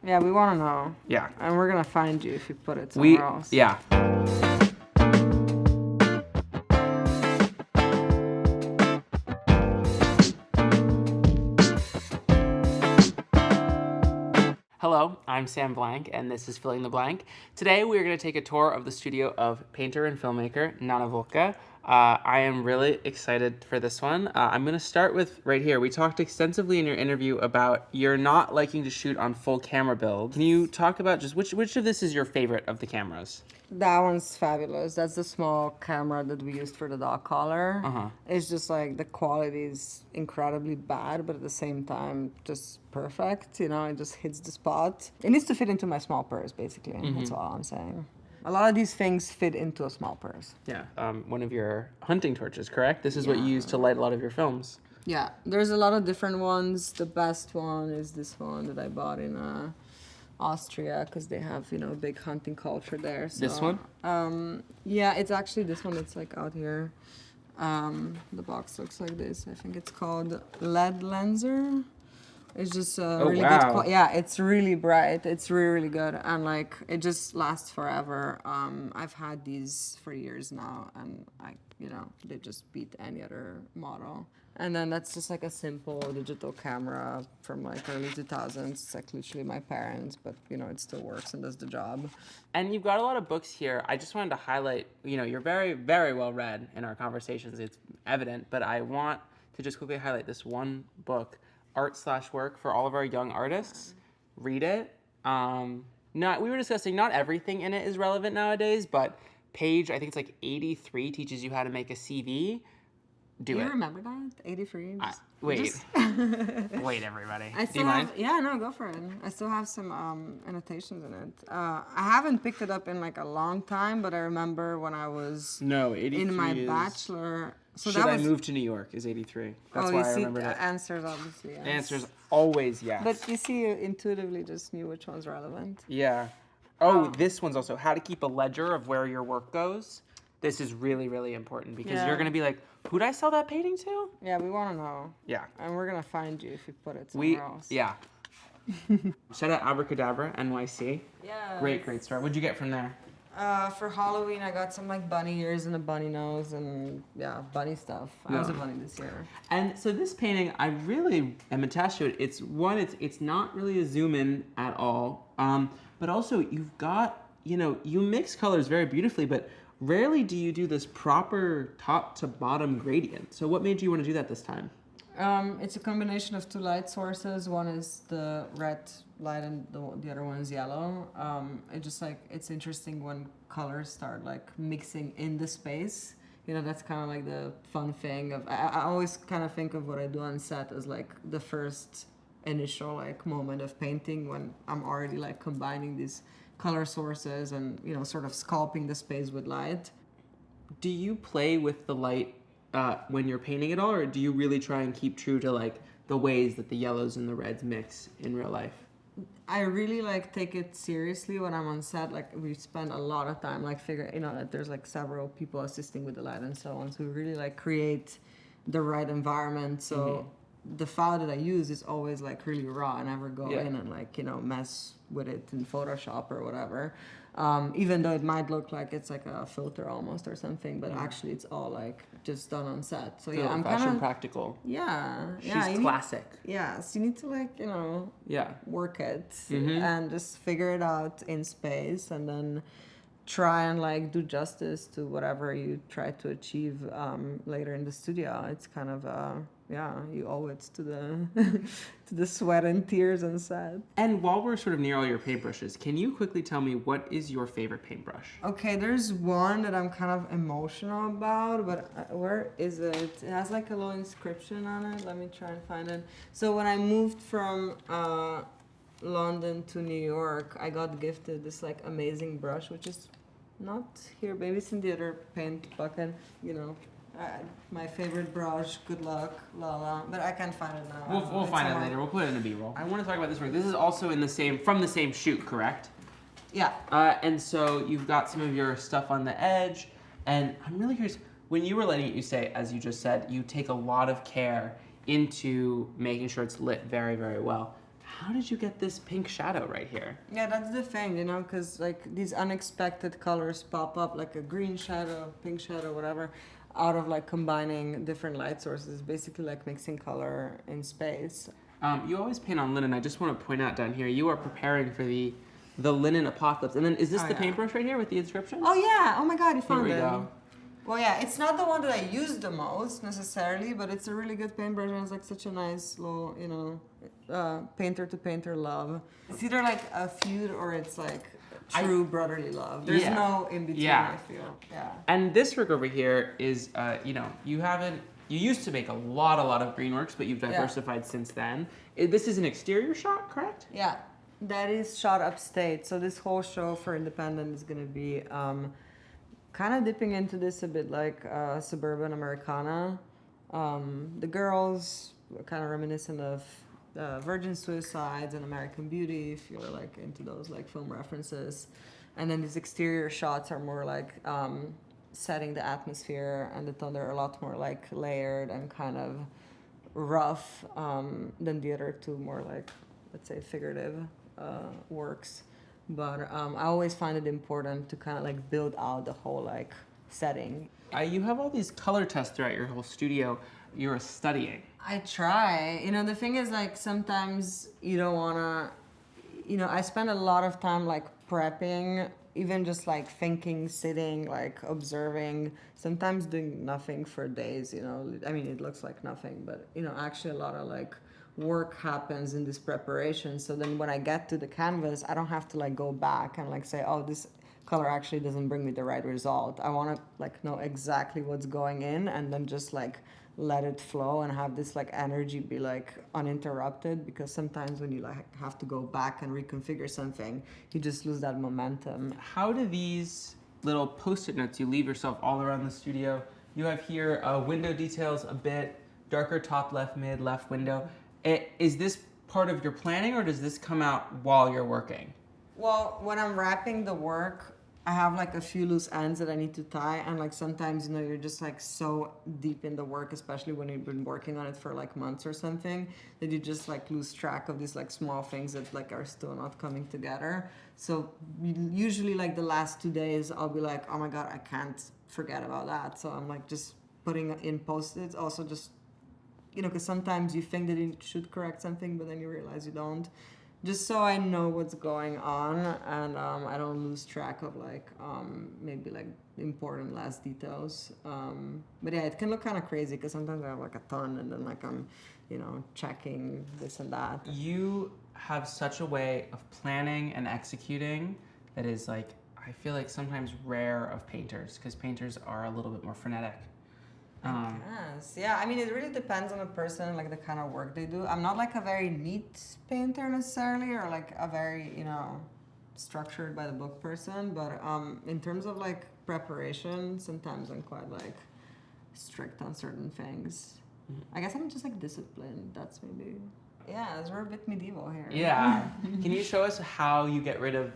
Yeah, we want to know. Yeah. And we're going to find you if you put it somewhere else. Yeah. Hello, I'm Sam Blank, and this is Filling the Blank. Today we are going to take a tour of the studio of painter and filmmaker Nana Wolke. I am really excited for this one. I'm going to start with right here. We talked extensively in your interview about you're not liking to shoot on full camera build. Can you talk about just which of this is your favorite of the cameras? That one's fabulous. That's the small camera that we used for the dog collar. It's just like the quality is incredibly bad, but at the same time, just perfect. You know, it just hits the spot. It needs to fit into my small purse, basically. That's all I'm saying. A lot of these things fit into a small purse. Yeah. One of your hunting torches, correct? This is what you use to light a lot of your films. Yeah, there's a lot of different ones. The best one is this one that I bought in Austria because they have, you know, a big hunting culture there. So, This one? Yeah, it's actually this one that's like out here. The box looks like this. I think it's called LED Lenser. It's just really wow. good. Yeah, it's really bright. It's really, really good. And like, it just lasts forever. I've had these for years now, and they just beat any other model. And then that's just like a simple digital camera from like early 2000s. It's like literally my parents, but you know, it still works and does the job. And you've got a lot of books here. I just wanted to highlight, you know, you're very, very well read in our conversations. It's evident, but I want to just quickly highlight this one book, Art/Work for all of our young artists. Read it. We were discussing not everything in it is relevant nowadays, but page, I think it's like 83 teaches you how to make a CV. Do you it. remember that? 83? Wait, everybody. Do you mind? Yeah, no, go for it. I still have some annotations in it. I haven't picked it up in like a long time, but I remember when I was in my bachelor. So Should I move to New York is 83. That's why I remember that. Answers obviously yes. Answers always yes. But you see, you intuitively just knew which one's relevant. Yeah. This one's also how to keep a ledger of where your work goes. This is really, really important because you're going to be like, who'd I sell that painting to? Yeah, we want to know. Yeah. And we're going to find you if you put it somewhere else. Yeah. Shout out Abracadabra, NYC. Yeah. Great store. What'd you get from there? For Halloween, I got some like bunny ears and a bunny nose and bunny stuff. I was a bunny this year. And so this painting, I really am attached to it. It's not really a zoom in at all. But also you've got, you mix colors very beautifully, but rarely do you do this proper top to bottom gradient. So what made you want to do that this time? It's a combination of two light sources. One is the red light and the other one is yellow. It's interesting when colors start like mixing in the space. That's kind of like the fun thing of, I always kind of think of what I do on set as like the first initial like moment of painting when I'm already like combining these color sources and sort of sculpting the space with light. Do you play with the light when you're painting it all, or do you really try and keep true to like the ways that the yellows and the reds mix in real life? I really like take it seriously when I'm on set. Like we spend a lot of time like figuring that there's like several people assisting with the light and so on, so we really like create the right environment. So the file that I use is always like really raw. I never go in and like mess with it in Photoshop or whatever, even though it might look like it's like a filter almost or something, but actually it's all like just done on set. So I'm kind of practical. She's classic. So you need to like work it and just figure it out in space and then try and like do justice to whatever you try to achieve later in the studio. It's kind of you owe it to the to the sweat and tears on set. And while we're sort of near all your paintbrushes, can you quickly tell me what is your favorite paintbrush? Okay, there's one that I'm kind of emotional about, but where is it? It has like a little inscription on it. Let me try and find it. So when I moved from London to New York, I got gifted this like amazing brush, which is not here, maybe it's in the other paint bucket, my favorite brush, good luck, la la, but I can't find it now. We'll find it later. We'll put it in the B-roll. I want to talk about this work. This is also from the same shoot, correct? Yeah. And so you've got some of your stuff on the edge, and I'm really curious, when you were letting it, you say, as you just said, you take a lot of care into making sure it's lit very, very well. how did you get this pink shadow right here? Yeah, that's the thing, you know, because like these unexpected colors pop up, like a green shadow, pink shadow, whatever, out of like combining different light sources, basically like mixing color in space. You always paint on linen. I just want to point out down here, you are preparing for the linen apocalypse. And then is this the paintbrush right here with the inscription? Oh yeah, oh my god, you found Here we it. go. Well, yeah, it's not the one that I use the most necessarily, but it's a really good paintbrush and it's like such a nice little, you know, painter to painter love. It's either like a feud or it's like true brotherly love. There's no in between, I feel. Yeah. And this work over here is, you know, you used to make a lot of green works, but you've diversified since then. This is an exterior shot, correct? Yeah, that is shot upstate. So this whole show for Independent is going to be kind of dipping into this a bit like suburban Americana. The girls are kind of reminiscent of Virgin Suicides and American Beauty, if you're like into those like film references. And then these exterior shots are more like setting the atmosphere and the tone. They're a lot more like layered and kind of rough than the other two more like, let's say, figurative works. But I always find it important to kind of like build out the whole like setting. You have all these color tests throughout your whole studio you're studying. I try. You know, the thing is like sometimes you don't want to, you know, I spend a lot of time like prepping, even just like thinking, sitting, like observing, sometimes doing nothing for days, you know. I mean, it looks like nothing, but, you know, actually a lot of like work happens in this preparation. So then when I get to the canvas, I don't have to like go back and like say, oh, this color actually doesn't bring me the right result. I want to like know exactly what's going in and then just like let it flow and have this like energy be like uninterrupted, because sometimes when you like have to go back and reconfigure something, you just lose that momentum. How do these little post-it notes you leave yourself all around the studio? You have here window details a bit, darker top left, mid, left window. Is this part of your planning or does this come out while you're working? Well, when I'm wrapping the work, I have like a few loose ends that I need to tie, and like sometimes, you know, you're just like so deep in the work, especially when you've been working on it for like months or something, that you just like lose track of these like small things that like are still not coming together. So usually like the last 2 days I'll be like, oh my god, I can't forget about that. So I'm like just putting in post-its, also just, you know, because sometimes you think that you should correct something but then you realize you don't. Just so I know what's going on and I don't lose track of like maybe like important last details. But yeah, it can look kind of crazy because sometimes I have like a ton and then like I'm, you know, checking this and that. You have such a way of planning and executing that is like, I feel like sometimes rare of painters, because painters are a little bit more frenetic. Yes. Yeah, I mean, it really depends on the person, like the kind of work they do. I'm not like a very neat painter necessarily, or like a very, you know, structured by the book person. But in terms of like preparation, sometimes I'm quite like strict on certain things. I guess I'm just like disciplined. That's maybe. Yeah, as we're a bit medieval here. Yeah. Can you show us how you get rid of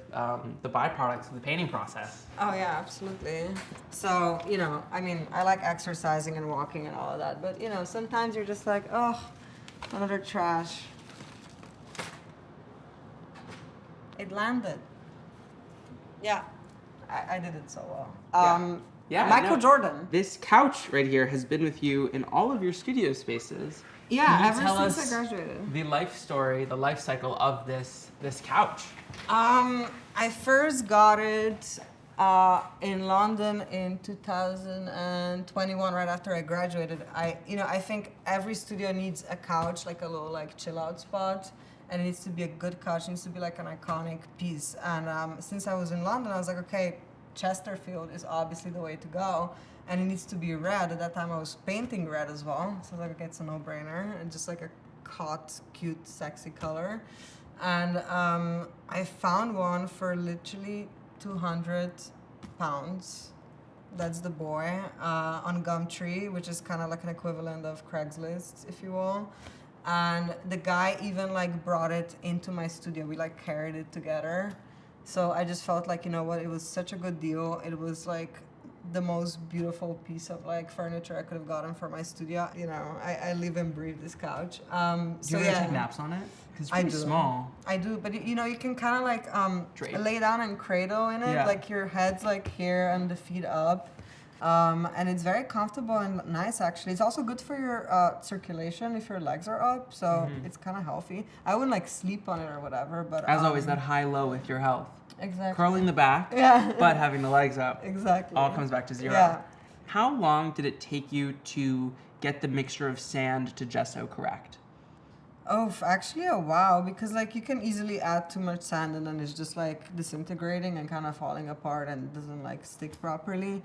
the byproducts of the painting process? Oh yeah, absolutely. So, you know, I mean, I like exercising and walking and all of that, but, you know, sometimes you're just like, oh, another trash. It landed. Yeah, I did it so well. Yeah, Michael Jordan. This couch right here has been with you in all of your studio spaces. Yeah, ever tell since us I graduated. the life story, the life cycle of this couch? I first got it in London in 2021, right after I graduated. I think every studio needs a couch, like a little like chill out spot, and it needs to be a good couch. It needs to be like an iconic piece. And since I was in London, I was like, okay, Chesterfield is obviously the way to go. And it needs to be red. At that time, I was painting red as well. So I was like, okay, it's a no-brainer. And just like a hot, cute, sexy color. And I found one for literally £200. That's the boy, on Gumtree, which is kind of like an equivalent of Craigslist, if you will. And the guy even like brought it into my studio. We like carried it together. So I just felt like, you know what, it was such a good deal. It was like the most beautiful piece of like furniture I could have gotten for my studio. You know, I live and breathe this couch. Do you ever take naps on it? Because it's I pretty do. small. I do, but you know, you can kind of like Drape. lay down and cradle in it, Yeah. like your head's like here and the feet up. And it's very comfortable and nice actually. It's also good for your circulation if your legs are up, so it's kind of healthy. I wouldn't like sleep on it or whatever, but As always, that high-low with your health. exactly. Curling the back, Yeah. but having the legs up. Exactly. All comes back to zero. Yeah. How long did it take you to get the mixture of sand to gesso correct? Oh, actually a while, because like you can easily add too much sand and then it's just like disintegrating and kind of falling apart and doesn't like stick properly.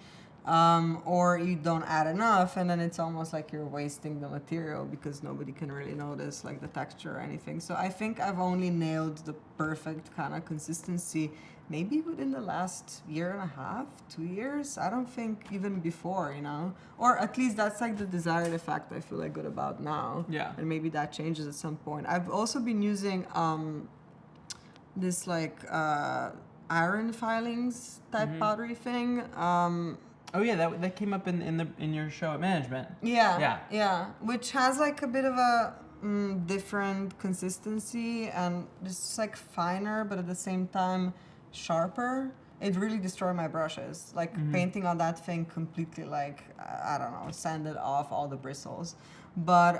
Or you don't add enough and then it's almost like you're wasting the material because nobody can really notice like the texture or anything. So I think I've only nailed the perfect kind of consistency maybe within the last year and a half, 2 years. I don't think even before, you know, or at least that's like the desired effect I feel like good about now. Yeah. And maybe that changes at some point. I've also been using this like iron filings type powdery thing. Oh yeah, that came up in your show at management. Yeah. Which has like a bit of a different consistency and just like finer, but at the same time sharper. It really destroyed my brushes. Like painting on that thing completely like I don't know, sanded off all the bristles. But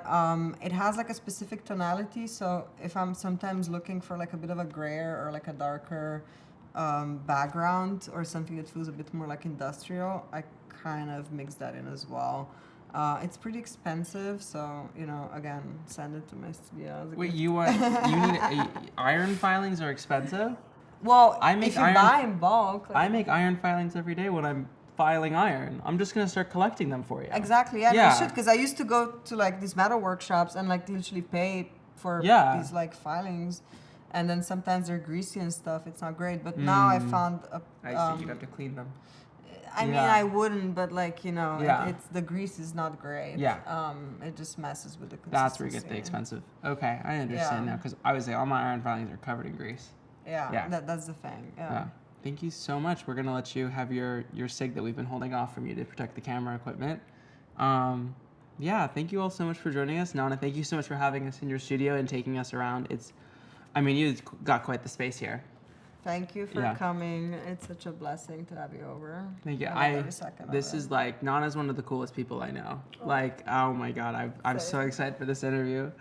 it has like a specific tonality. So if I'm sometimes looking for like a bit of a grayer or like a darker background or something that feels a bit more like industrial, I kind of mix that in as well. It's pretty expensive, so you know, again, send it to my studio. Wait, you need iron filings are expensive? Well, I make if you iron- buy in bulk, like, I make iron filings every day when I'm filing iron. I'm just gonna start collecting them for you. exactly, yeah, Yeah. you should, because I used to go to like these metal workshops and like literally pay for Yeah. these like filings, and then sometimes they're greasy and stuff. It's not great, but now I found a. I see. You'd have to clean them. I mean, Yeah. I wouldn't, but like you know, Yeah. it's the grease is not great. Yeah. It just messes with the consistency. That's where you get the expensive. Okay, I understand Yeah. now because I was saying all my iron filings are covered in grease. Yeah, Yeah. that's the thing. Yeah. Yeah. Thank you so much. We're gonna let you have your SIG that we've been holding off from you to protect the camera equipment. Yeah, thank you all so much for joining us. Nana, thank you so much for having us in your studio and taking us around. You've got quite the space here. Thank you for Yeah. coming. It's such a blessing to have you over. Thank you. I love every second of This it. is like Nana's one of the coolest people I know. Like, oh my god, I'm so Same. excited for this interview.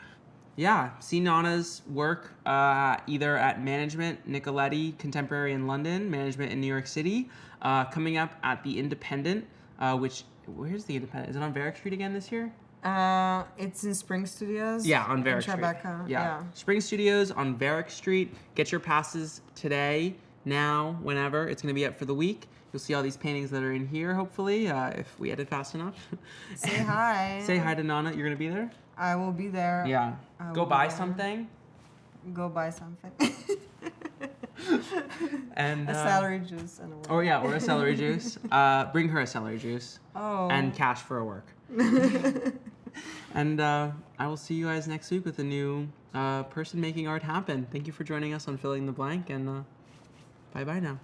Yeah, see Nana's work either at Management, Nicoletti, Contemporary in London, Management in New York City, coming up at the Independent, where's the Independent? Is it on Varick Street again this year? It's in Spring Studios. Yeah, on in Varick Street. Tribeca. Yeah. Spring Studios on Varick Street. Get your passes today, now, whenever. It's going to be up for the week. You'll see all these paintings that are in here, hopefully, if we edit fast enough. Say hi. Say hi to Nana. You're going to be there? I will be there. Yeah. I Go will buy be there. something. Go buy something. And a celery juice and a water. or a celery juice. Bring her a celery juice. Oh. And cash for her work. And I will see you guys next week with a new person making art happen. Thank you for joining us on Filling the Blank, and bye-bye now.